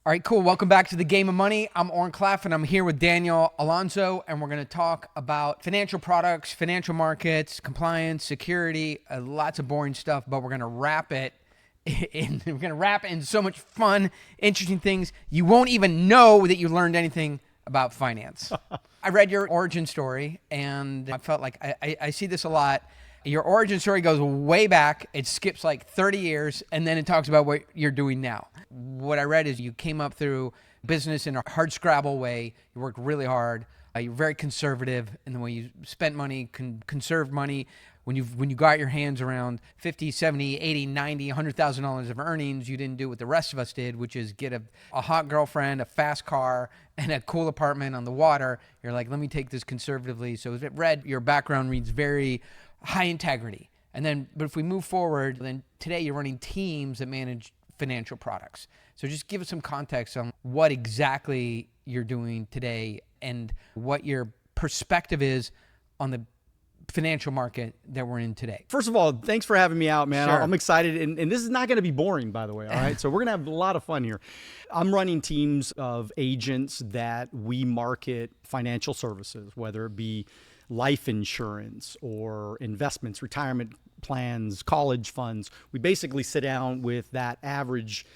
All right, cool. Welcome back to the Game of Money. I'm Oren and I'm here with Daniel Alonzo, and we're going to talk about financial products, financial markets, compliance, security, lots of boring stuff, but we're going to wrap it in so much fun, interesting things. You won't even know that you learned anything about finance. I read your origin story, and I felt like I see this a lot. Your origin story goes way back. It skips like 30 years, and then it talks about what you're doing now. What I read is you came up through business in a hard scrabble way. You worked really hard. You're very conservative in the way you spent money, conserved money. When you got your hands around 50, 70, 80, 90, $100,000 of earnings, you didn't do what the rest of us did, which is get a hot girlfriend, a fast car, and a cool apartment on the water. You're like, let me take this conservatively. So as it read, your background reads very high integrity. But if we move forward, then today you're running teams that manage financial products. So just give us some context on what exactly you're doing today and what your perspective is on the financial market that we're in today. First of all, thanks for having me out, man. Sure. I'm excited. And this is not going to be boring, by the way. All right. So we're going to have a lot of fun here. I'm running teams of agents that we market financial services, whether it be life insurance or investments, retirement plans, college funds. We basically sit down with that average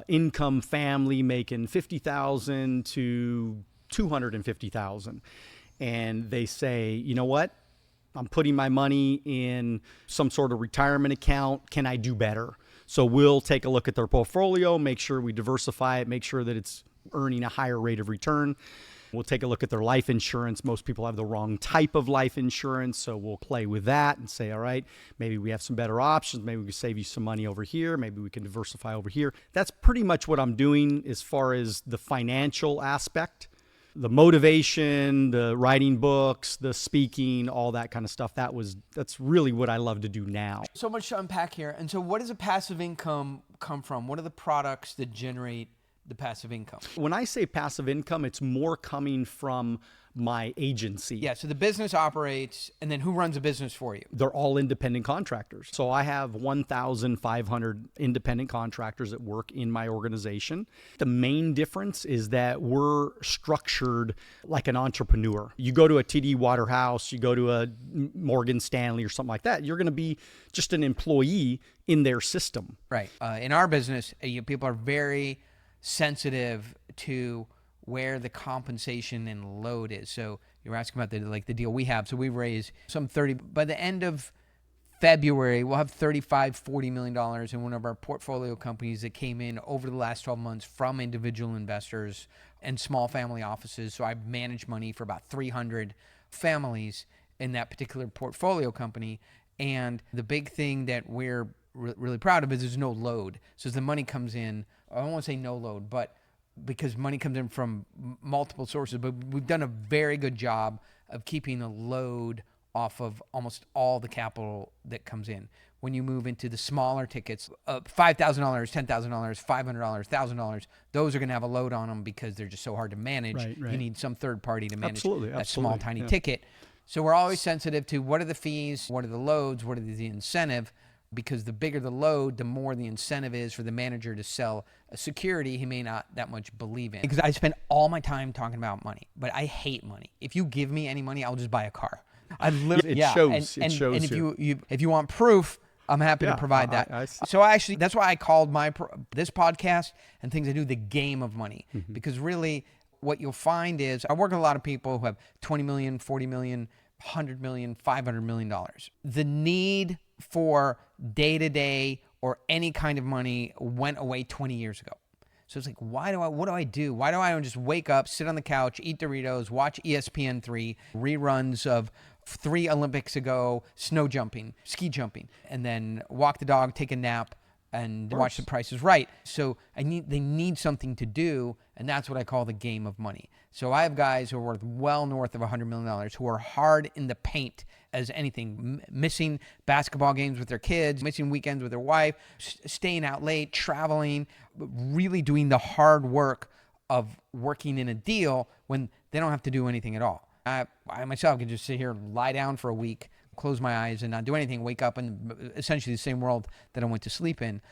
income family making $50,000 to $250,000. And they say, you know what? I'm putting my money in some sort of retirement account. Can I do better? So we'll take a look at their portfolio, make sure we diversify it, make sure that it's earning a higher rate of return. We'll take a look at their life insurance. Most people have the wrong type of life insurance, so we'll play with that and say, all right, maybe we have some better options. Maybe we can save you some money over here. Maybe we can diversify over here. That's pretty much what I'm doing as far as the financial aspect. The motivation, the writing books, the speaking, all that kind of stuff. That's really what I love to do now. So much to unpack here. And so what does a passive income come from? What are the products that generate the passive income? When I say passive income, it's more coming from my agency. Yeah, so the business operates, and then who runs a business for you? They're all independent contractors. So I have 1,500 independent contractors that work in my organization. The main difference is that we're structured like an entrepreneur. You go to a TD Waterhouse, you go to a Morgan Stanley or something like that, you're going to be just an employee in their system. Right. In our business, people are very sensitive to where the compensation and load is. So you're asking about the deal we have. So we raised some 30, by the end of February, we'll have $40 million in one of our portfolio companies that came in over the last 12 months from individual investors and small family offices. So I've managed money for about 300 families in that particular portfolio company. And the big thing that we're really proud of is there's no load. So as the money comes in, I don't want to say no load, but because money comes in from multiple sources, but we've done a very good job of keeping a load off of almost all the capital that comes in. When you move into the smaller tickets, $5,000, $10,000, $500, $1,000, those are going to have a load on them because they're just so hard to manage. Right. You need some third party to manage Absolutely. small, tiny ticket. So we're always sensitive to what are the fees, what are the loads, what are the incentive, because the bigger the load, the more the incentive is for the manager to sell a security he may not that much believe in. Because I spend all my time talking about money, but I hate money. If you give me any money, I'll just buy a car. I literally, It shows. And if you. if you want proof, I'm happy to provide that. So actually, that's why I called this podcast and things I do the game of money. Mm-hmm. Because really, what you'll find is I work with a lot of people who have 20 million, 40 million, 100 million, $500 million. The need for day-to-day or any kind of money went away 20 years ago. So it's like, what do I do? Why do I just wake up, sit on the couch, eat Doritos, watch ESPN3, reruns of 3 Olympics ago, snow jumping, ski jumping, and then walk the dog, take a nap, and watch The Price is Right. So they need something to do, and that's what I call the game of money. So I have guys who are worth well north of $100 million who are hard in the paint as anything, missing basketball games with their kids, missing weekends with their wife, staying out late, traveling, really doing the hard work of working in a deal when they don't have to do anything at all. I myself can just sit here, lie down for a week, close my eyes and not do anything, wake up in essentially the same world that I went to sleep in.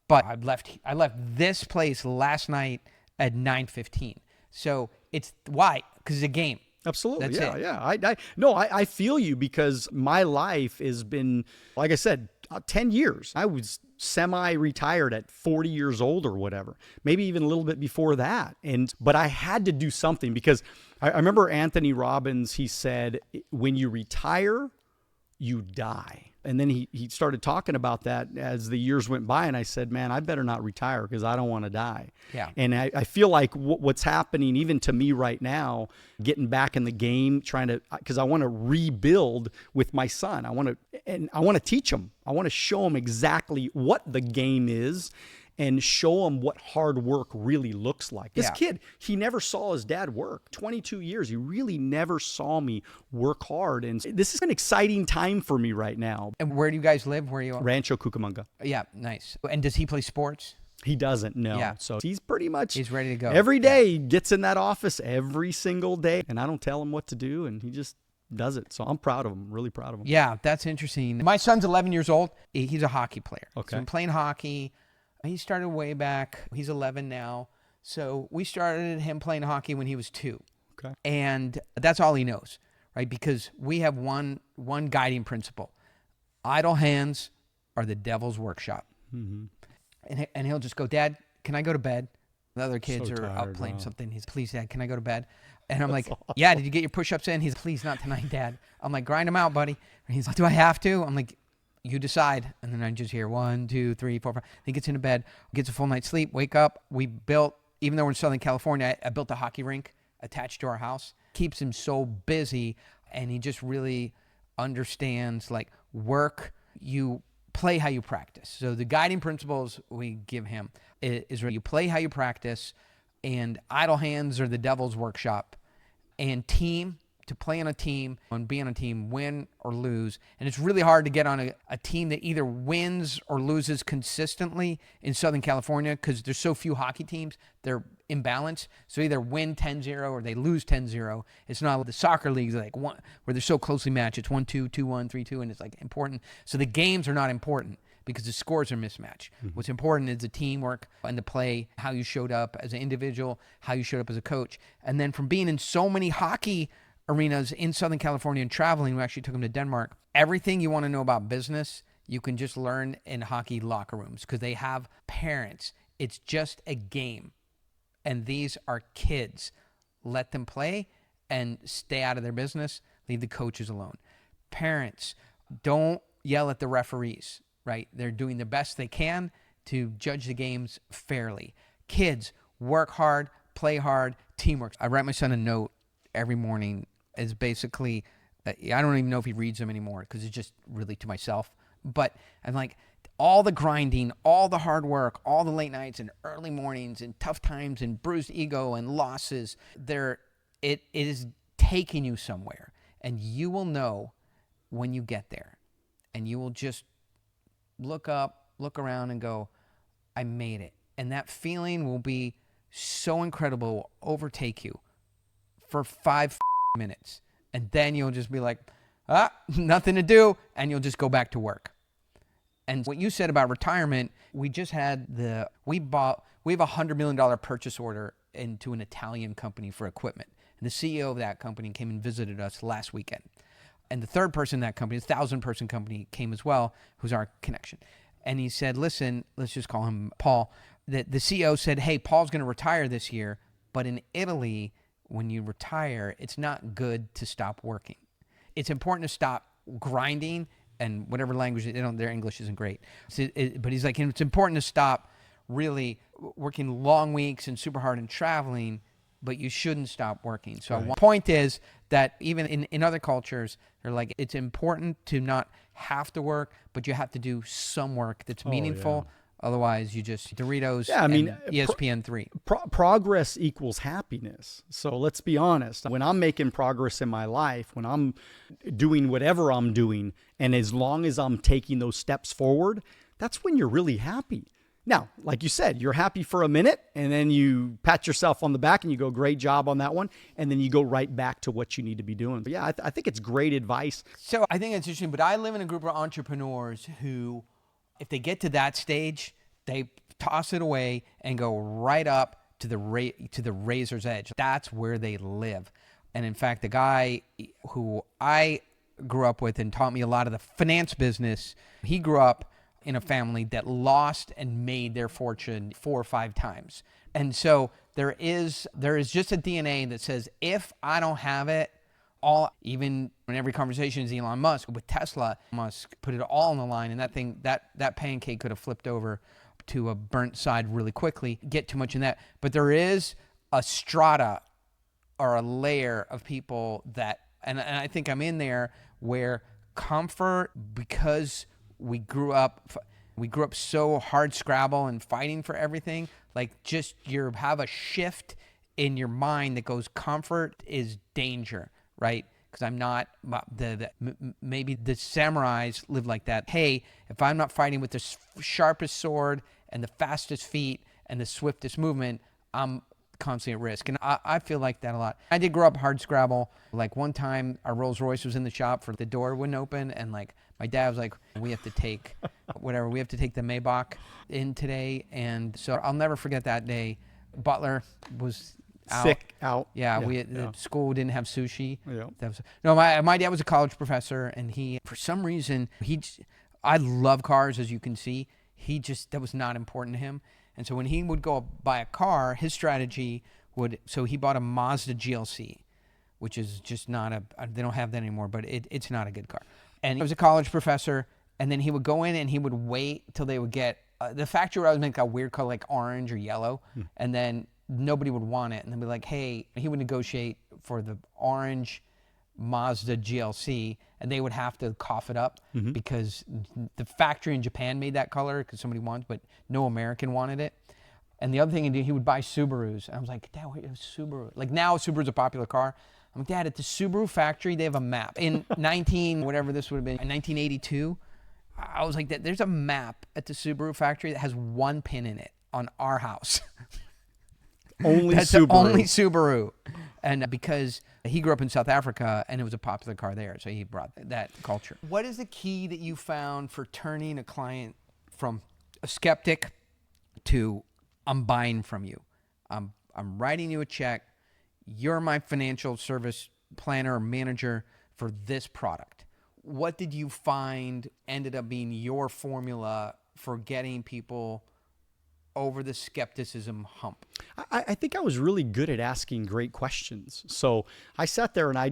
But I left this place last night at 9:15. So it's why? Because it's a game. Absolutely. That's Yeah. I feel you, because my life has been, like I said, 10 years. I was semi-retired at 40 years old or whatever, maybe even a little bit before that. But I had to do something, because I remember Anthony Robbins, he said, when you retire, you die. And then he started talking about that as the years went by. And I said, man, I better not retire, because I don't want to die. Yeah. And I feel like what's happening even to me right now, getting back in the game, because I want to rebuild with my son. I want to teach him. I want to show him exactly what the game is, and show him what hard work really looks like. This kid, he never saw his dad work. 22 years, he really never saw me work hard. And this is an exciting time for me right now. And where do you guys live? Where are you? Rancho Cucamonga. Yeah, nice. And does he play sports? He doesn't, no. Yeah. So he's pretty much... He's ready to go. Every day, he gets in that office every single day, and I don't tell him what to do, and he just does it. So I'm proud of him, really proud of him. Yeah, that's interesting. My son's 11 years old. He's a hockey player. Okay. So I'm playing hockey. He started way back. He's 11 now. So we started him playing hockey when he was 2. Okay. And that's all he knows, right? Because we have one guiding principle. Idle hands are the devil's workshop. Mm-hmm. And he'll just go, Dad, can I go to bed? The other kids So are tired, out playing wow. something. He's, please, Dad, can I go to bed? And I'm like, awesome. Yeah, did you get your push-ups in? He's, please, not tonight, Dad. I'm like, grind them out, buddy. And he's like, do I have to? I'm like, you decide. And then I just hear 1, 2, 3, 4, 5. He gets into bed, gets a full night's sleep, wake up. We built, even though we're in Southern California, I built a hockey rink attached to our house. Keeps him so busy, and he just really understands, like, work, you play how you practice. So the guiding principles we give him is you play how you practice, and idle hands are the devil's workshop, and team, to play on a team and be on a team, win or lose. And it's really hard to get on a team that either wins or loses consistently in Southern California, because there's so few hockey teams. They're imbalanced. So either win 10-0 or they lose 10-0. It's not like the soccer leagues like one where they're so closely matched. It's 1-2, 2-1, 3-2, and it's like important. So the games are not important because the scores are mismatched. Mm-hmm. What's important is the teamwork and the play, how you showed up as an individual, how you showed up as a coach. And then from being in so many hockey arenas in Southern California and traveling, we actually took him to Denmark. Everything you want to know about business, you can just learn in hockey locker rooms, because they have parents. It's just a game. And these are kids. Let them play and stay out of their business. Leave the coaches alone. Parents, don't yell at the referees, right? They're doing the best they can to judge the games fairly. Kids, work hard, play hard, teamwork. I write my son a note every morning. Is basically, I don't even know if he reads them anymore, because it's just really to myself. But I'm like, all the grinding, all the hard work, all the late nights and early mornings and tough times and bruised ego and losses, it is taking you somewhere. And you will know when you get there. And you will just look up, look around and go, I made it. And that feeling will be so incredible, will overtake you for 5 minutes. And then you'll just be like, nothing to do. And you'll just go back to work. And what you said about retirement, we just had we have a $100 million purchase order into an Italian company for equipment. And the CEO of that company came and visited us last weekend. And the third person in that company, a 1,000-person company, came as well, who's our connection. And he said, listen, let's just call him Paul. The CEO said, hey, Paul's going to retire this year, but in Italy, when you retire, it's not good to stop working. It's important to stop grinding and whatever language, their English isn't great. But he's like, it's important to stop really working long weeks and super hard and traveling, but you shouldn't stop working. So one point is that even in other cultures, they're like, it's important to not have to work, but you have to do some work that's meaningful. Yeah. Otherwise, you just Doritos and ESPN3. Progress equals happiness. So let's be honest. When I'm making progress in my life, when I'm doing whatever I'm doing, and as long as I'm taking those steps forward, that's when you're really happy. Now, like you said, you're happy for a minute, and then you pat yourself on the back and you go, great job on that one. And then you go right back to what you need to be doing. But yeah, I think it's great advice. So I think it's interesting, but I live in a group of entrepreneurs who, if they get to that stage, They toss it away and go right up to the razor's edge. That's where they live. And in fact, the guy who I grew up with and taught me a lot of the finance business, he grew up in a family that lost and made their fortune 4 or 5 times. And so there is just a DNA that says, if I don't have it, even in every conversation is Elon Musk with Tesla, Musk put it all on the line, and that pancake could have flipped over to a burnt side really quickly. Get too much in that. But there is a strata or a layer of people that, and I think I'm in there, where comfort, because we grew up so hard scrabble and fighting for everything, like just you have a shift in your mind that goes, comfort is danger, right? Because I'm not, maybe the samurais live like that. Hey, if I'm not fighting with the sharpest sword and the fastest feet and the swiftest movement, I'm constantly at risk. And I feel like that a lot. I did grow up hard scrabble. Like one time our Rolls Royce was in the shop, for the door wouldn't open, and like my dad was like, we have to take the Maybach in today. And so I'll never forget that day. Butler was sick. Yeah, the school didn't have sushi. Yeah. No, my dad was a college professor, and he, for some reason, I love cars, as you can see. That was not important to him. And so when he would go buy a car, his strategy so he bought a Mazda GLC, which is just they don't have that anymore, but it's not a good car. And he was a college professor, and then he would go in and he would wait till they would get, the factory would always make a weird color like orange or yellow, and then nobody would want it. And they'd be like, hey, he would negotiate for the orange Mazda GLC, and they would have to cough it up because the factory in Japan made that color because somebody wanted, but no American wanted it. And the other thing he would buy Subarus. And I was like, Dad, wait, Subaru. Like now Subaru's a popular car. I'm like, Dad, at the Subaru factory, they have a map. In 1982, I was like, there's a map at the Subaru factory that has 1 pin in it on our house. That's Subaru. Only Subaru. And because he grew up in South Africa and it was a popular car there, so he brought that culture. What is the key that you found for turning a client from a skeptic to, I'm buying from you? I'm writing you a check. You're my financial service planner or manager for this product. What did you find ended up being your formula for getting people over the skepticism hump? I think I was really good at asking great questions. So I sat there and I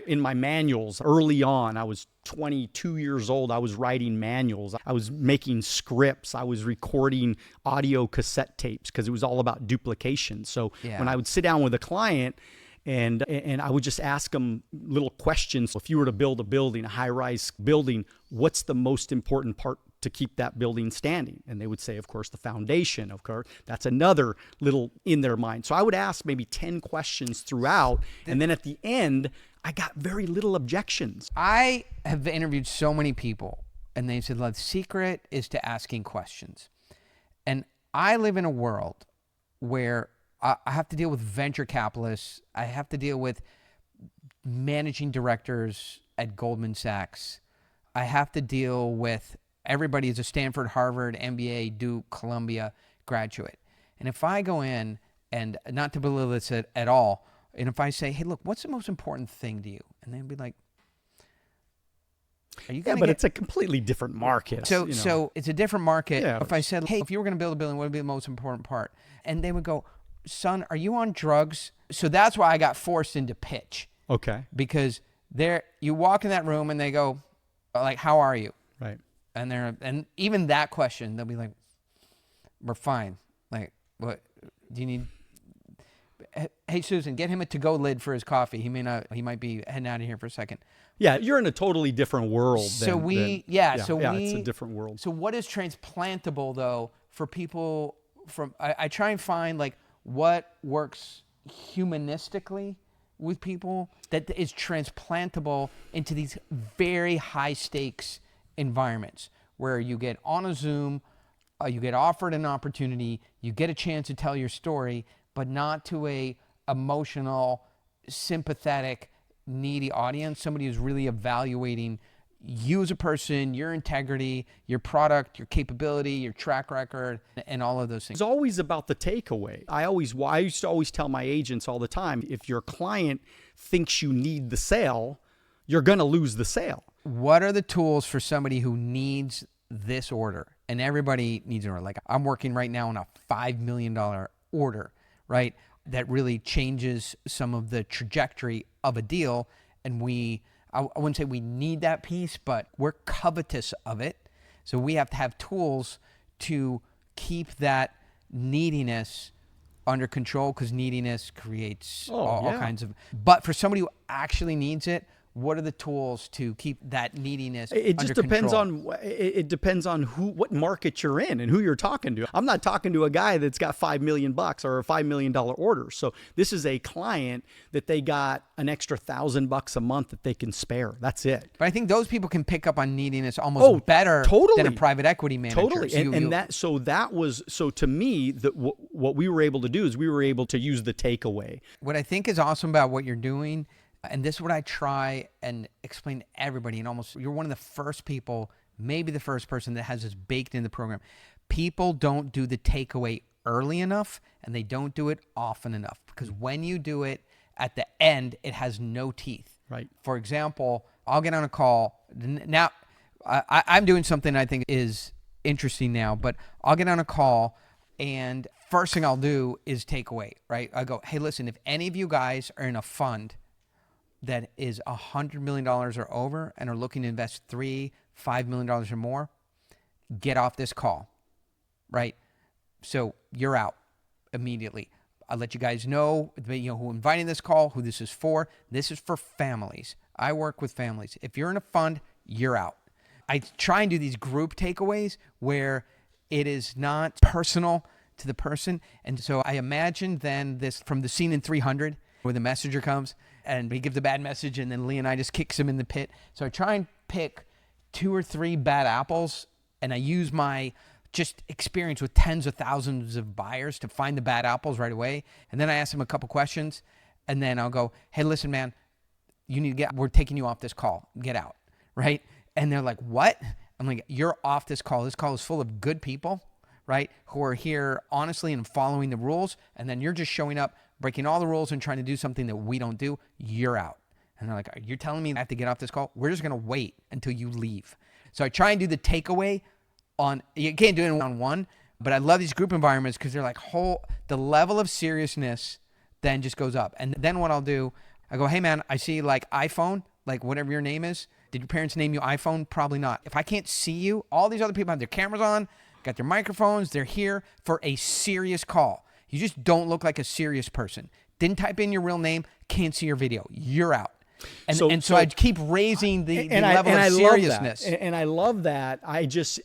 in my manuals early on, I was 22 years old. I was writing manuals. I was making scripts. I was recording audio cassette tapes because it was all about duplication. So when I would sit down with a client, and I would just ask them little questions. If you were to build a building, a high-rise building, what's the most important part to keep that building standing? And they would say, of course, the foundation, of course. That's another little in their mind. So I would ask maybe 10 questions throughout. And then at the end, I got very little objections. I have interviewed so many people, and they said, the secret is to asking questions. And I live in a world where I have to deal with venture capitalists. I have to deal with managing directors at Goldman Sachs. I have to deal with everybody is a Stanford, Harvard, MBA, Duke, Columbia graduate. And if I go in, and not to belittle this at all, and if I say, hey, look, what's the most important thing to you? And they'd be like, are you but it's a completely different market. So it's a different market. Yeah. If I said, hey, if you were going to build a building, what would be the most important part? And they would go, son, are you on drugs? So that's why I got forced into pitch. Okay. Because you walk in that room and they go, like, how are you? Right. And even that question, they'll be like, we're fine. Like, what do you need? Hey, Susan, get him a to-go lid for his coffee. He might be heading out of here for a second. Yeah, you're in a totally different world. It's a different world. So what is transplantable though for people I try and find like what works humanistically with people that is transplantable into these very high stakes environments where you get on a Zoom, you get offered an opportunity, you get a chance to tell your story, but not to a emotional, sympathetic, needy audience, somebody who's really evaluating you as a person, your integrity, your product, your capability, your track record, and all of those things. It's always about the takeaway. I used to always tell my agents all the time, if your client thinks you need the sale, you're going to lose the sale. What are the tools for somebody who needs this order? And everybody needs an order. Like, I'm working right now on a $5 million order, right? That really changes some of the trajectory of a deal. And I wouldn't say we need that piece, but we're covetous of it. So we have to have tools to keep that neediness under control, because neediness creates all kinds of. But for somebody who actually needs it, what are the tools to keep that neediness It just under depends control? on what market you're in and who you're talking to. I'm not talking to a guy that's got $5 million or a $5 million order. So this is a client that they got an extra $1,000 a month that they can spare. That's it. But I think those people can pick up on neediness almost better than a private equity manager. Totally. So to me, what we were able to do is we were able to use the takeaway. What I think is awesome about what you're doing, and this is what I try and explain to everybody, and you're one of the first people, maybe the first person that has this baked in the program. People don't do the takeaway early enough, and they don't do it often enough, because when you do it at the end, it has no teeth. Right. For example, I'll get on a call. Now, I'm doing something I think is interesting now, but I'll get on a call, and first thing I'll do is takeaway, right? I go, hey, listen, if any of you guys are in a fund that is $100 million or over and are looking to invest $5 million or more, get off this call, right? So you're out immediately. I'll let you guys know, who I'm inviting this call, who this is for. This is for families. I work with families. If you're in a fund, you're out. I try and do these group takeaways where it is not personal to the person. And so I imagine then this from the scene in 300 where the messenger comes and he gives a bad message, and then Leonidas kicks him in the pit. So I try and pick 2 or 3 bad apples, and I use my just experience with tens of thousands of buyers to find the bad apples right away. And then I ask them a couple questions, and then I'll go, hey, listen, man, we're taking you off this call. Get out, right? And they're like, what? I'm like, you're off this call. This call is full of good people, right, who are here honestly and following the rules, and then you're just showing up, breaking all the rules and trying to do something that we don't do. You're out. And they're like, you're telling me I have to get off this call? We're just going to wait until you leave. So I try and do the takeaway you can't do it on one, but I love these group environments because they're like the level of seriousness then just goes up. And then what I'll do, I go, hey man, I see like iPhone, like whatever your name is. Did your parents name you iPhone? Probably not. If I can't see you, all these other people have their cameras on, got their microphones, they're here for a serious call. You just don't look like a serious person. Didn't type in your real name, can't see your video. You're out. And so I keep raising the level of seriousness. And I love that. It's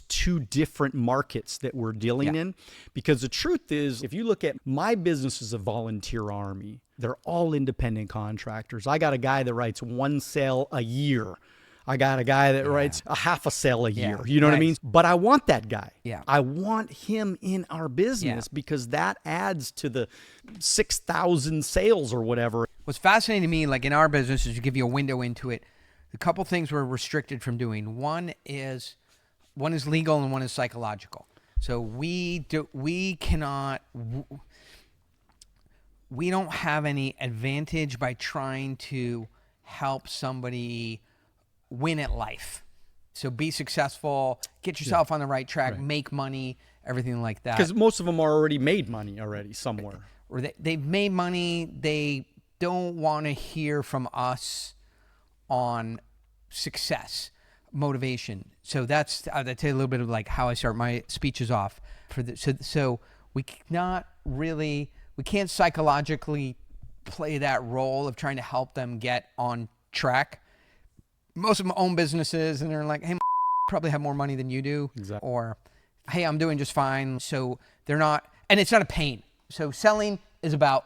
2 different markets that we're dealing in, because the truth is, if you look at my business as a volunteer army, they're all independent contractors. I got a guy that writes 1 sale a year. I got a guy that writes a half a sale a year. You know what I mean? But I want that guy. Yeah. I want him in our business because that adds to the 6,000 sales or whatever. What's fascinating to me, like in our business, is to give you a window into it. A couple things we're restricted from doing. One is legal and one is psychological. So we don't have any advantage by trying to help somebody win at life. So be successful, get yourself on the right track, make money, everything like that. Because most of them are already made money already somewhere. Or they've made money. They don't want to hear from us on success, motivation. So that's, I'll tell you a little bit of like how I start my speeches off. So we can't psychologically play that role of trying to help them get on track. Most of them own businesses and they're like, hey, probably have more money than you do. Exactly. Or, hey, I'm doing just fine. So they're not, and it's not a pain. So selling is about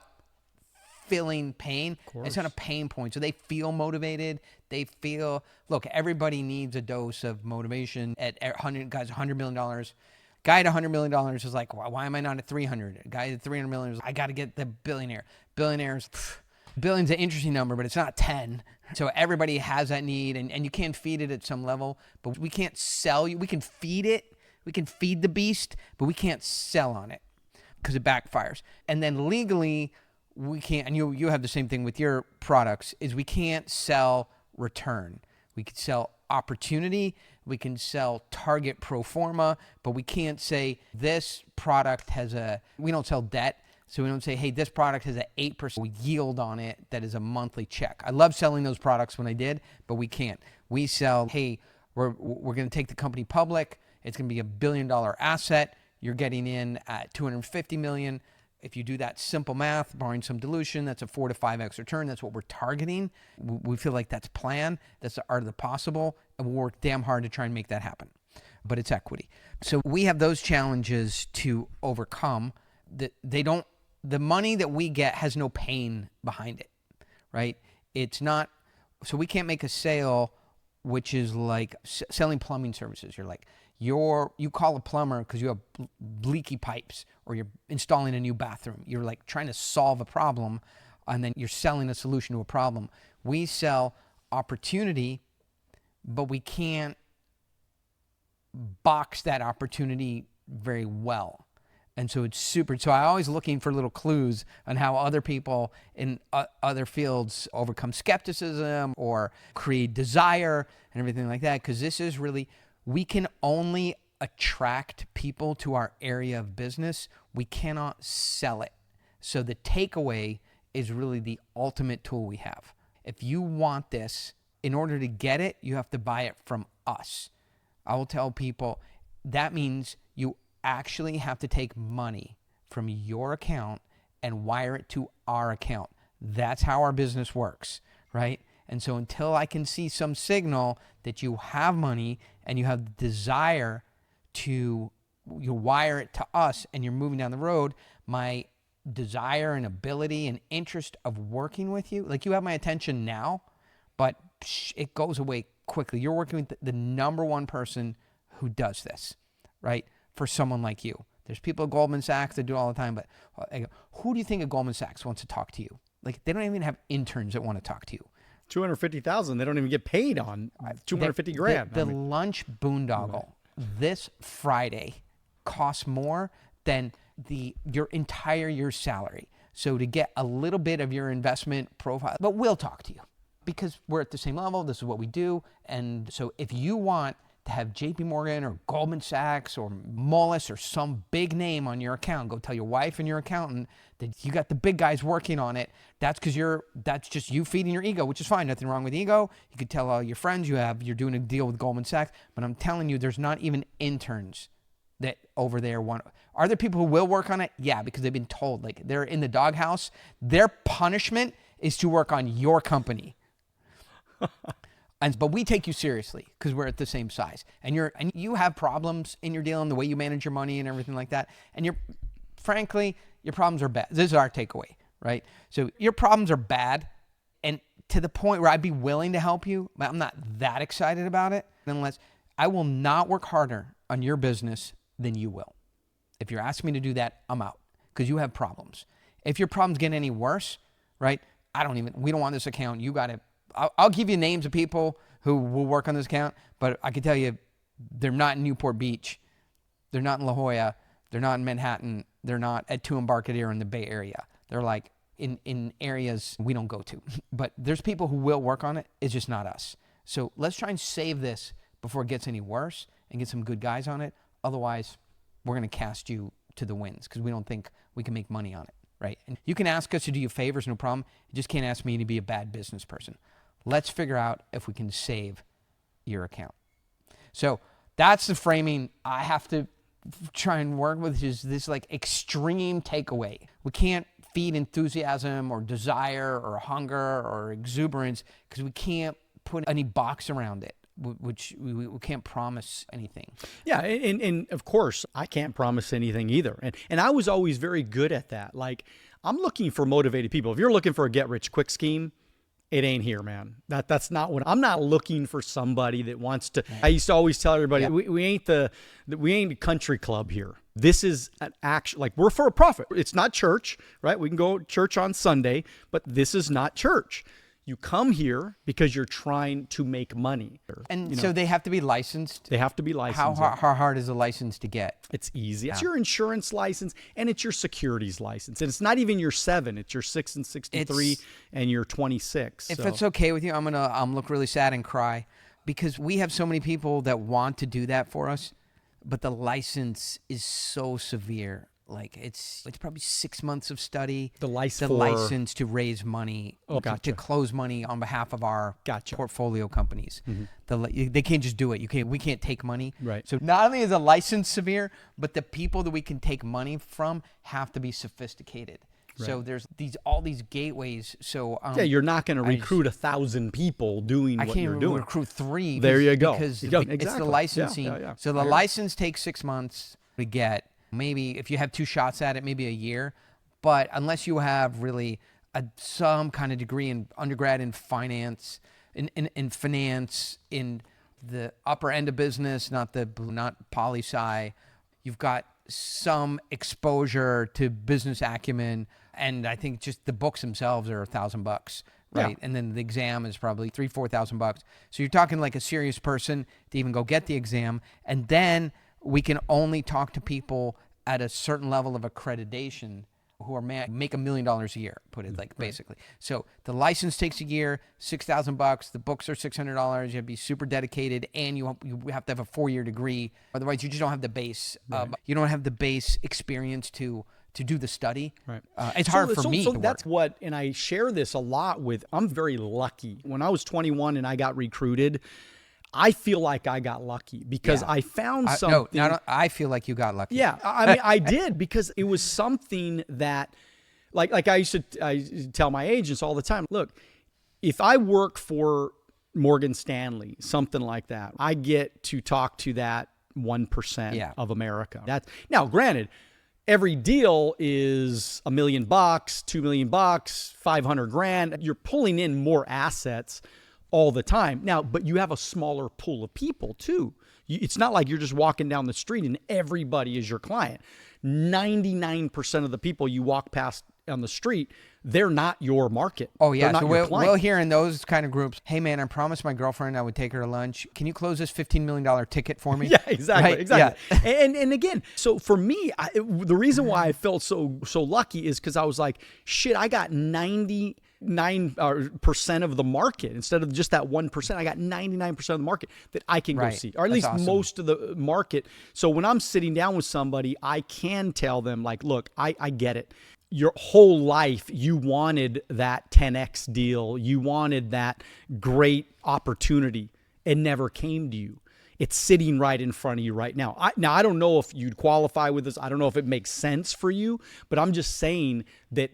filling pain. It's not a pain point. So they feel motivated. Look, everybody needs a dose of motivation. At $100 million. Guy at $100 million is like, why am I not at 300? A guy at 300 million is like, I got to get the billionaire. Billionaires, Billion's an interesting number, but it's not 10. So everybody has that need, and you can feed it at some level, but we can't sell you. We can feed it. We can feed the beast, but we can't sell on it because it backfires. And then legally, we can't, and you have the same thing with your products, is we can't sell return. We can sell opportunity. We can sell target pro forma, but we can't say this product we don't sell debt. So we don't say, hey, this product has an 8% yield on it that is a monthly check. I love selling those products when I did, but we can't. We sell, hey, we're going to take the company public. It's going to be $1 billion asset. You're getting in at $250 million. If you do that simple math, barring some dilution, that's a 4 to 5x return. That's what we're targeting. We feel like that's plan. That's the art of the possible. And we'll work damn hard to try and make that happen. But it's equity. So we have those challenges to overcome. The money that we get has no pain behind it, right? It's not, so we can't make a sale which is like selling plumbing services. You're like, you call a plumber because you have leaky pipes or you're installing a new bathroom. You're like trying to solve a problem and then you're selling a solution to a problem. We sell opportunity, but we can't box that opportunity very well. And so it's so I always looking for little clues on how other people in other fields overcome skepticism or create desire and everything like that. Because this is really, we can only attract people to our area of business. We cannot sell it. So the takeaway is really the ultimate tool we have. If you want this, in order to get it, you have to buy it from us. I will tell people that means you actually have to take money from your account and wire it to our account. That's how our business works, right? And so until I can see some signal that you have money and you have the desire to wire it to us and you're moving down the road, my desire and ability and interest of working with you, like you have my attention now, but it goes away quickly. You're working with the number one person who does this, right? For someone like you. There's people at Goldman Sachs that do it all the time, but who do you think at Goldman Sachs wants to talk to you? Like, they don't even have interns that want to talk to you. 250,000. They don't even get paid on 250 grand. The lunch boondoggle this Friday costs more than your entire year's salary. So to get a little bit of your investment profile, but we'll talk to you because we're at the same level. This is what we do. And so if you want to have JP Morgan or Goldman Sachs or Moelis or some big name on your account, go tell your wife and your accountant that you got the big guys working on it. That's because that's just you feeding your ego, which is fine. Nothing wrong with ego. You could tell all your friends you're doing a deal with Goldman Sachs, but I'm telling you, there's not even interns that over there want. Are there people who will work on it? Yeah, because they've been told, like they're in the doghouse. Their punishment is to work on your company. But we take you seriously because we're at the same size, and you have problems in your deal and the way you manage your money and everything like that. And frankly, your problems are bad. This is our takeaway, right? So your problems are bad, and to the point where I'd be willing to help you, but I'm not that excited about it unless I will not work harder on your business than you will. If you're asking me to do that, I'm out because you have problems. If your problems get any worse, right? We don't want this account. You got to. I'll give you names of people who will work on this account, but I can tell you they're not in Newport Beach. They're not in La Jolla. They're not in Manhattan. They're not at Two Embarcadero in the Bay Area. They're like in areas we don't go to. But there's people who will work on it. It's just not us. So let's try and save this before it gets any worse and get some good guys on it. Otherwise, we're going to cast you to the winds because we don't think we can make money on it, right? And you can ask us to do you favors, no problem. You just can't ask me to be a bad business person. Let's figure out if we can save your account. So that's the framing I have to try and work with, is this like extreme takeaway. We can't feed enthusiasm or desire or hunger or exuberance because we can't put any box around it, which we can't promise anything. Yeah, and of course, I can't promise anything either. And I was always very good at that. Like, I'm looking for motivated people. If you're looking for a get-rich-quick scheme, it ain't here, man. That's not what I'm not looking for. Somebody that wants to. I used to always tell everybody, we ain't the country club here. This is an action, like we're for a profit. It's not church, right? We can go to church on Sunday, but this is not church. You come here because you're trying to make money. And so they have to be licensed. They have to be licensed. How hard is a license to get? It's easy. It's your insurance license and it's your securities license. And it's not even your 7. It's your 6 and 63 and your 26. If it's okay with you, I'm gonna look really sad and cry because we have so many people that want to do that for us, but the license is so severe. Like it's probably 6 months of study. The license to raise money, to close money on behalf of our portfolio companies. They can't just do it. We can't take money. Right. So not only is the license severe, but the people that we can take money from have to be sophisticated. Right. So there's all these gateways. So you're not going to recruit 1,000 people doing what you're doing. I can't even recruit 3. There you go. Because it's the licensing. So the license takes 6 months to get. Maybe if you have 2 shots at it, maybe a year. But unless you have really some kind of degree in undergrad in finance, in finance, in the upper end of business, not poli-sci, you've got some exposure to business acumen. And I think just the books themselves are $1,000, right? Yeah. And then the exam is probably $3,000-4,000. So you're talking like a serious person to even go get the exam. And then we can only talk to people at a certain level of accreditation who are make $1 million a year, put it like basically. So the license takes a year, $6,000. The books are $600. You have to be super dedicated, and you have to have a 4-year degree. Otherwise, you just don't have the base. You don't have the base experience to do the study. Right. It's hard for me. So to that's work. and I share this a lot with. I'm very lucky. When I was 21 and I got recruited, I feel like I got lucky because I found something. No, I feel like you got lucky. Yeah, I mean, I did because it was something that, like I used to tell my agents all the time, look, if I work for Morgan Stanley, something like that, I get to talk to that 1% of America. Now, granted, every deal is $1 million, $2 million, $500,000. You're pulling in more assets all the time. Now, but you have a smaller pool of people too. It's not like you're just walking down the street and everybody is your client. 99% of the people you walk past on the street, they're not your market. Oh yeah, so we'll hear in those kind of groups, hey man, I promised my girlfriend I would take her to lunch. Can you close this $15 million ticket for me? Yeah, exactly, right? exactly. Yeah. And again, so for me, the reason why I felt so lucky is because I was like, shit, I got 99% of the market instead of just that 1%. I got 99% of the market that I can go see, or at least most of the market. So when I'm sitting down with somebody, I can tell them like, look, I get it. Your whole life, you wanted that 10X deal. You wanted that great opportunity. It never came to you. It's sitting right in front of you right now. I don't know if you'd qualify with this. I don't know if it makes sense for you, but I'm just saying that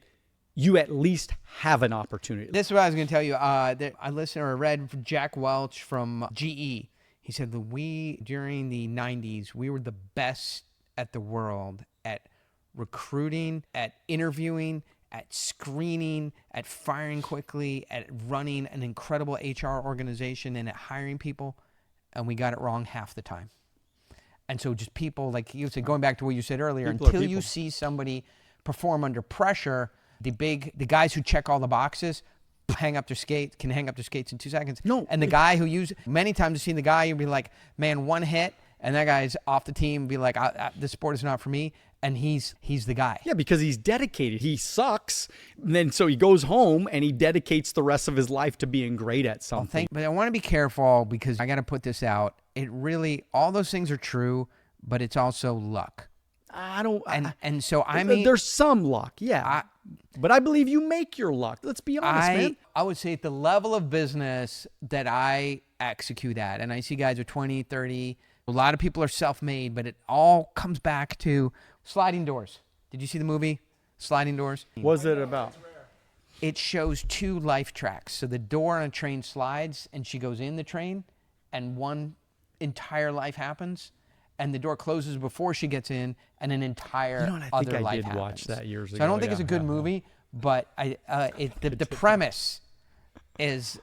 you at least have an opportunity. This is what I was going to tell you. That I listened or read from Jack Welch from GE. He said that during the 90s, we were the best at the world at recruiting, at interviewing, at screening, at firing quickly, at running an incredible HR organization, and at hiring people. And we got it wrong half the time. And so just people, like you said, going back to what you said earlier, until you see somebody perform under pressure, the guys who check all the boxes can hang up their skates in 2 seconds. No. And the guy who many times I've seen the guy, you'd be like, man, one hit, and that guy's off the team, be like, this sport is not for me. And he's the guy. Yeah, because he's dedicated. He sucks. And then so he goes home and he dedicates the rest of his life to being great at something. But I want to be careful because I got to put this out. It really, all those things are true, but it's also luck. There's some luck, yeah. But I believe you make your luck. Let's be honest, man. I would say at the level of business that I execute at, and I see guys are 20, 30, a lot of people are self-made, but it all comes back to sliding doors. Did you see the movie Sliding Doors? What's it about? It shows 2 life tracks. So the door on a train slides and she goes in the train and one entire life happens. And the door closes before she gets in, and an entire other life happens. I did watch that years ago. So I don't think it's a good movie, but the premise is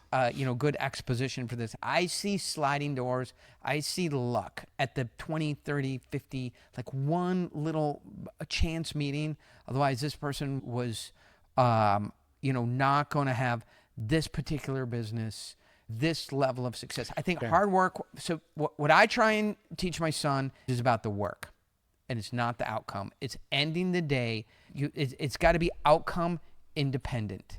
good exposition for this. I see sliding doors. I see luck at the 20, 30, 50, like one little chance meeting. Otherwise, this person was, not going to have this particular business, this level of success. I think hard work. So what I try and teach my son is about the work, and it's not the outcome. It's ending the day. It's got to be outcome independent.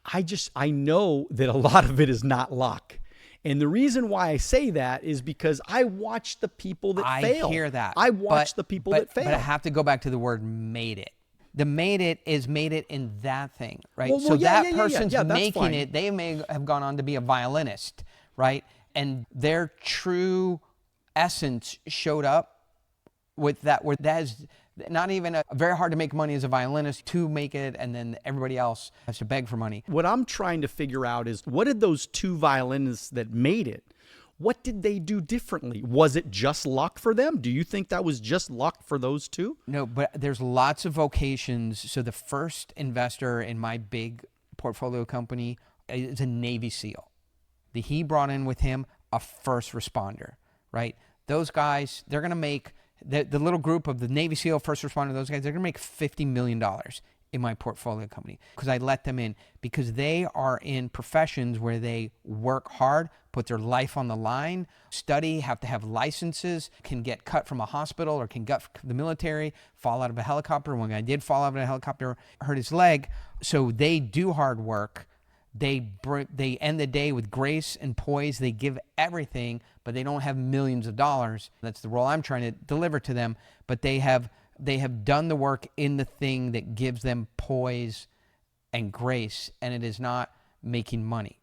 I know that a lot of it is not luck. And the reason why I say that is because I watch the people that fail. I hear that. I watch the people that fail. But I have to go back to the word made it. The made it is made it in that thing, right? Well, so yeah, that person's making fine. it. They may have gone on to be a violinist, right? And their true essence showed up with that, where that is not even very hard to make money as a violinist to make it, and then everybody else has to beg for money. What I'm trying to figure out is, what did those two violinists that made it, what did they do differently? Was it just luck for them? Do you think that was just luck for those two? No, but there's lots of vocations. So the first investor in my big portfolio company is a Navy SEAL. He brought in with him a first responder, right? Those guys, they're going to make, the little group of the Navy SEAL first responder, those guys, they're going to make $50 million in my portfolio company because I let them in, because they are in professions where they work hard, put their life on the line, study, have to have licenses, can get cut from a hospital or can get from the military, fall out of a helicopter. One guy did fall out of a helicopter, hurt his leg. So they do hard work. They end the day with grace and poise. They give everything, but they don't have millions of dollars. That's the role I'm trying to deliver to them. But they have done the work in the thing that gives them poise and grace, and it is not making money.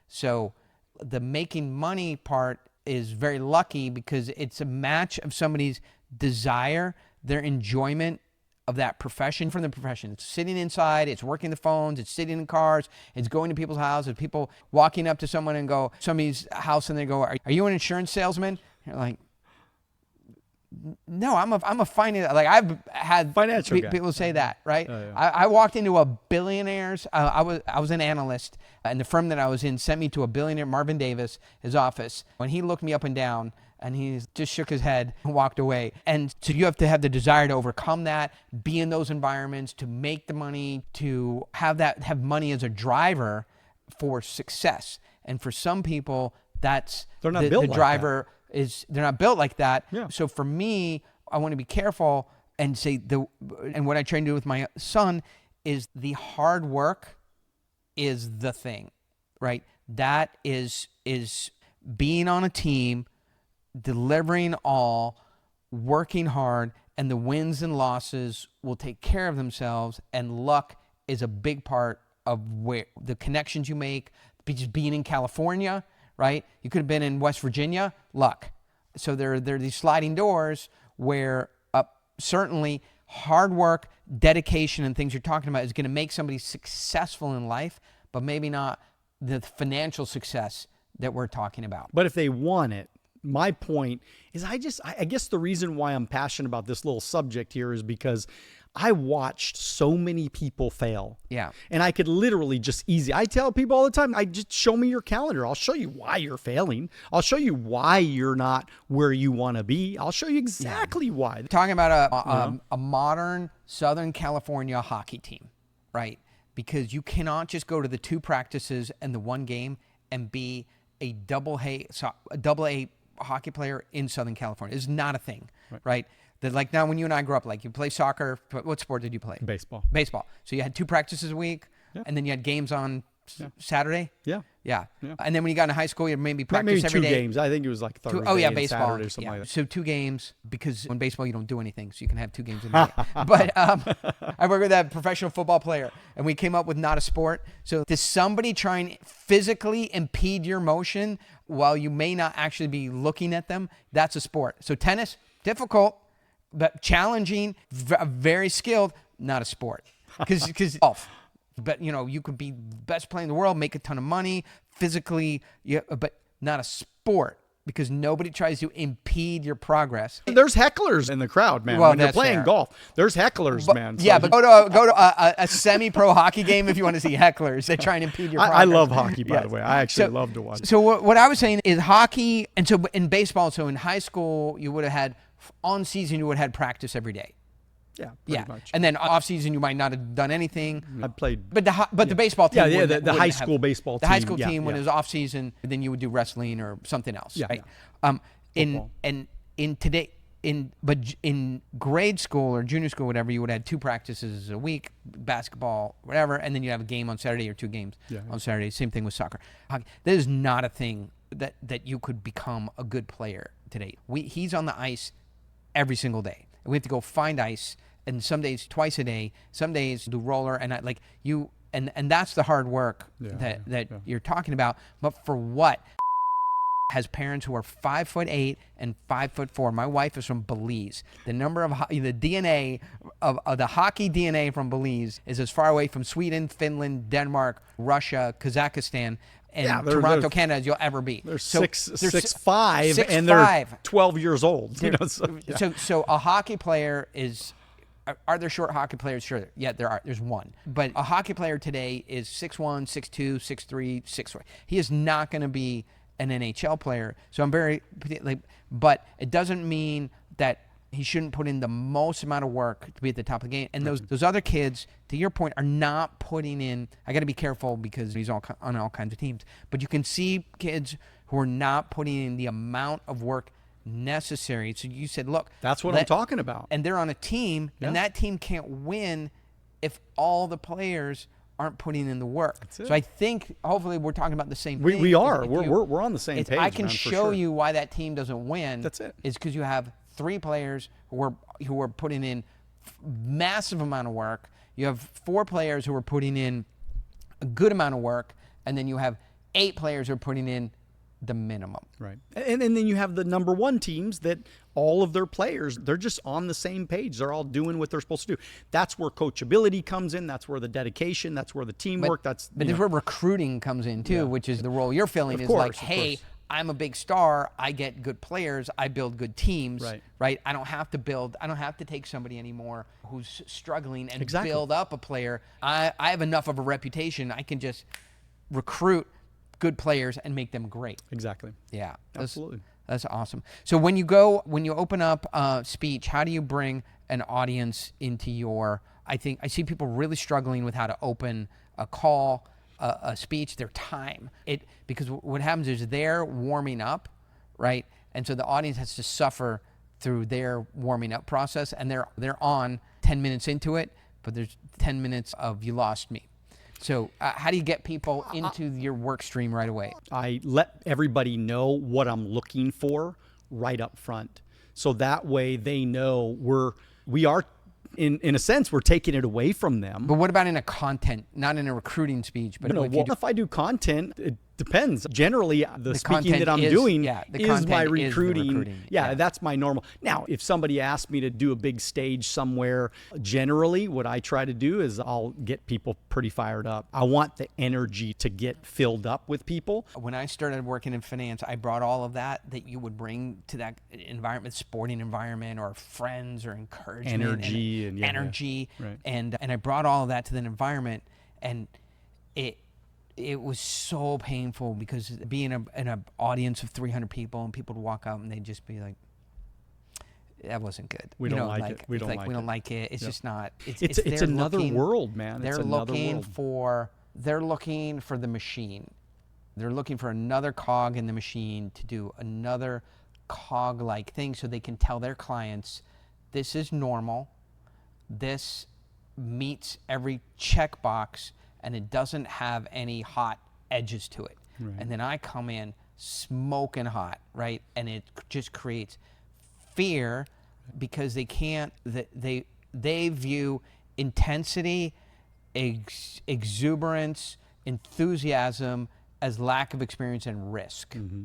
So the making money part is very lucky because it's a match of somebody's desire, their enjoyment of that profession from the profession. It's sitting inside, it's working the phones, it's sitting in cars, it's going to people's houses, people walking up to someone and go, somebody's house, and they go, are you an insurance salesman? You're like, no, I'm a finance, like I've had financial people say that, right? Oh, yeah. I walked into a billionaires, I was an analyst, and the firm that I was in sent me to a billionaire, Marvin Davis, his office. When he looked me up and down, and he just shook his head and walked away. And so you have to have the desire to overcome that, be in those environments, to make the money, to have money as a driver for success. And for some people, that's they're not built the like driver is, they're not built like that. Yeah. So for me, I want to be careful and say and what I try to do with my son is the hard work is the thing, right? That is being on a team, delivering all, working hard, and the wins and losses will take care of themselves. And luck is a big part of where the connections you make. Just being in California, right? You could have been in West Virginia, luck. So there are these sliding doors where certainly hard work, dedication, and things you're talking about is going to make somebody successful in life, but maybe not the financial success that we're talking about. But if they want it, my point is I guess the reason why I'm passionate about this little subject here is because I watched so many people fail. Yeah. And I could literally I tell people all the time, just show me your calendar. I'll show you why you're failing. I'll show you why you're not where you want to be. I'll show you exactly why. Talking about a modern Southern California hockey team, right? Because you cannot just go to the 2 practices and the 1 game and be a double A hockey player in Southern California. It's not a thing, right? That, like, now when you and I grew up, like, you play soccer. What sport did you play? Baseball. So you had 2 practices a week, and then you had games on Saturday. Yeah. And then when you got into high school, you maybe practice every day. 2 games. I think it was like Thursday and baseball. Saturday or something like that. So 2 games, because in baseball you don't do anything, so you can have 2 games in a day. But I worked with that professional football player, and we came up with not a sport. So does somebody try and physically impede your motion while you may not actually be looking at them? That's a sport. So tennis, difficult, but challenging, very skilled, not a sport. Because golf. But, you could be the best player in the world, make a ton of money, physically, but not a sport. because nobody tries to impede your progress. There's hecklers in the crowd, man. Well, when you're that's playing fair. golf, there's hecklers, man. So Yeah, but go to a semi-pro hockey game if you want to see hecklers. They try and impede your progress. I love hockey, by Yes. the way. I actually love to watch. So what I was saying is hockey, and so in baseball, so in high school, you would have had, on season, you would have had practice every day. Yeah, Yeah, pretty much. and then off season, you might not have done anything. I played. But the baseball team, Yeah, wouldn't- the high wouldn't school have- baseball the high team, school yeah, team when yeah. it was off season, then you would do wrestling or something else, Yeah, right? yeah. In grade school or junior school, whatever, you would have had 2 practices a week, basketball, whatever, and then you have a game on Saturday or 2 games on Saturday. Same thing with soccer. Hockey. That is not a thing that you could become a good player today. He's on the ice every single day. We have to go find ice, and some days twice a day, some days do roller, and and that's the hard work that you're talking about. But for what? Has parents who are 5'8" and 5'4". My wife is from Belize. The number of the DNA of the hockey DNA from Belize is as far away from Sweden, Finland, Denmark, Russia, Kazakhstan, and Toronto, Canada as you'll ever be. They're So 6'5", and they're 12 years old. You know, so a hockey player is. Are there short hockey players? Sure. Yeah, there are. There's one. But a hockey player today is 6'1", 6'2", 6'3", 6'4". He is not going to be an NHL player. So I'm very, but it doesn't mean that he shouldn't put in the most amount of work to be at the top of the game. And those other kids, to your point, are not putting in. I got to be careful because he's on all kinds of teams. But you can see kids who are not putting in the amount of work necessary. So you said, look, that's what I'm talking about. And they're on a team, and that team can't win if all the players aren't putting in the work. So I think hopefully we're talking about the same thing. We are. We're on the same page. I can man, show you why that team doesn't win. That's it. Is because you have 3 players who are putting in massive amount of work. You have 4 players who are putting in a good amount of work, and then you have 8 players who are putting in the minimum. Right. And then you have the number 1 teams that all of their players, they're just on the same page. They're all doing what they're supposed to do. That's where coachability comes in. That's where the dedication, that's where the teamwork, But that's where recruiting comes in too, which is the role you're filling hey, I'm a big star. I get good players. I build good teams. Right. I don't have to take somebody anymore who's struggling and build up a player. I have enough of a reputation. I can just recruit good players and make them great. Exactly. Yeah. Absolutely. That's awesome. So when you open up speech, how do you bring an audience into your, I see people really struggling with how to open a call, a speech, their time. Because what happens is they're warming up, right? And so the audience has to suffer through their warming up process, and they're on 10 minutes into it, but there's 10 minutes of you lost me. So how do you get people into your work stream right away? I let everybody know what I'm looking for right up front. So that way they know we are, in a sense, we're taking it away from them. But what about in a content, not in a recruiting speech? But If I do content, it depends. Generally, the speaking that I'm doing is my recruiting. That's my normal. Now, if somebody asks me to do a big stage somewhere, generally what I try to do is I'll get people pretty fired up. I want the energy to get filled up with people. When I started working in finance, I brought all of that you would bring to that environment, sporting environment, or friends, or encouragement, energy. Right. And I brought all of that to the environment, and it was so painful because being in an audience of 300 people, and people would walk up and they'd just be like, that wasn't good. We don't like it. We don't like it. It's just not. It's another world, man. They're looking for the machine. They're looking for another cog in the machine to do another cog-like thing, so they can tell their clients, this is normal. This meets every checkbox, and it doesn't have any hot edges to it. Right. And then I come in smoking hot, right? And it just creates fear because they can't, they view intensity, exuberance, enthusiasm as lack of experience and risk. Mm-hmm.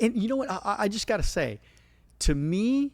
And you know what? I just got to say, to me,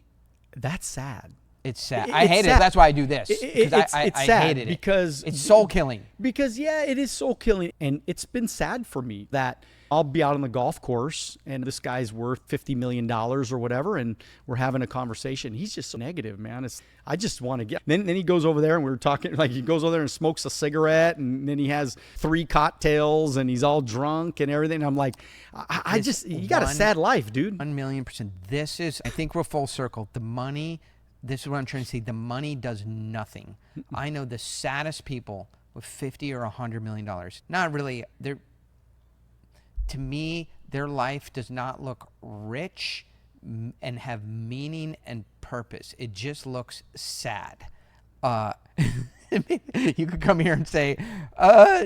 that's sad. It's sad. It's I hate sad. it. That's why I do this. Because I sad hated it. because it's soul killing. Because yeah, it is soul killing, and it's been sad for me that I'll be out on the golf course and this guy's worth $50 million or whatever, and we're having a conversation. He's just so negative, man. I just want to get. Then he goes over there and we're talking, like he goes over there and smokes a cigarette, and then he has 3 cocktails and he's all drunk and everything. I'm like, I just, you got a sad life, dude. 1,000,000%. This is, I think we're full circle. The money, this is what I'm trying to say. The money does nothing. I know the saddest people with $50 or $100 million. Not really. To me, their life does not look rich and have meaning and purpose. It just looks sad. You could come here and say,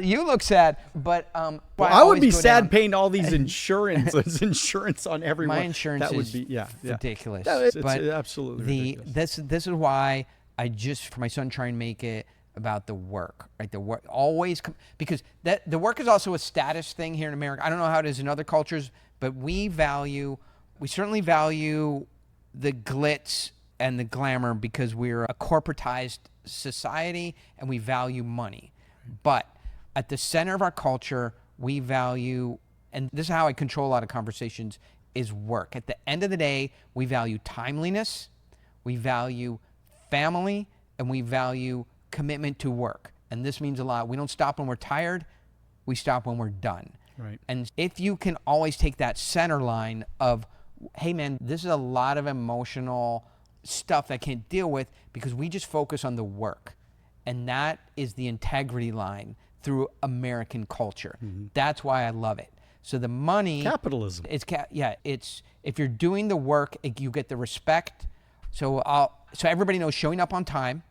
you look sad, but well, I would be sad paying all these insurance on everyone. My insurance that would is be ridiculous. It's but absolutely ridiculous. This is why I just, for my son, try and make it about the work, right? The work always, because the work is also a status thing here in America. I don't know how it is in other cultures, but we certainly value the glitz and the glamour because we're a corporatized society and we value money. But at the center of our culture, we value, and this is how I control a lot of conversations, is work. At the end of the day, we value timeliness, we value family, and we value commitment to work. And this means a lot. We don't stop when we're tired. We stop when we're done. Right. And if you can always take that center line of, hey man, this is a lot of emotional stuff I can't deal with because we just focus on the work. And that is the integrity line through American culture. Mm-hmm. That's why I love it. So the money, capitalism. It's if you're doing the work, you get the respect. So everybody knows showing up on time,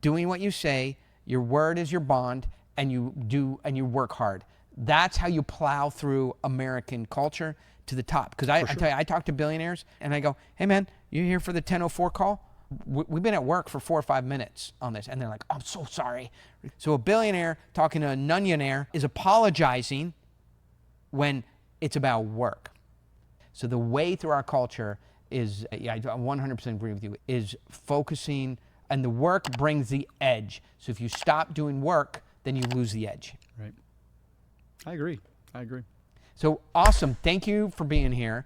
doing what you say, your word is your bond, and you work hard. That's how you plow through American culture to the top. Because I tell you, I talk to billionaires and I go, hey man, you here for the 10:04 call? We've been at work for 4 or 5 minutes on this. And they're like, oh, I'm so sorry. So a billionaire talking to a nullionaire is apologizing when it's about work. So the way through our culture is, I 100% agree with you, is focusing, and the work brings the edge. So if you stop doing work, then you lose the edge. Right. I agree. So awesome. Thank you for being here.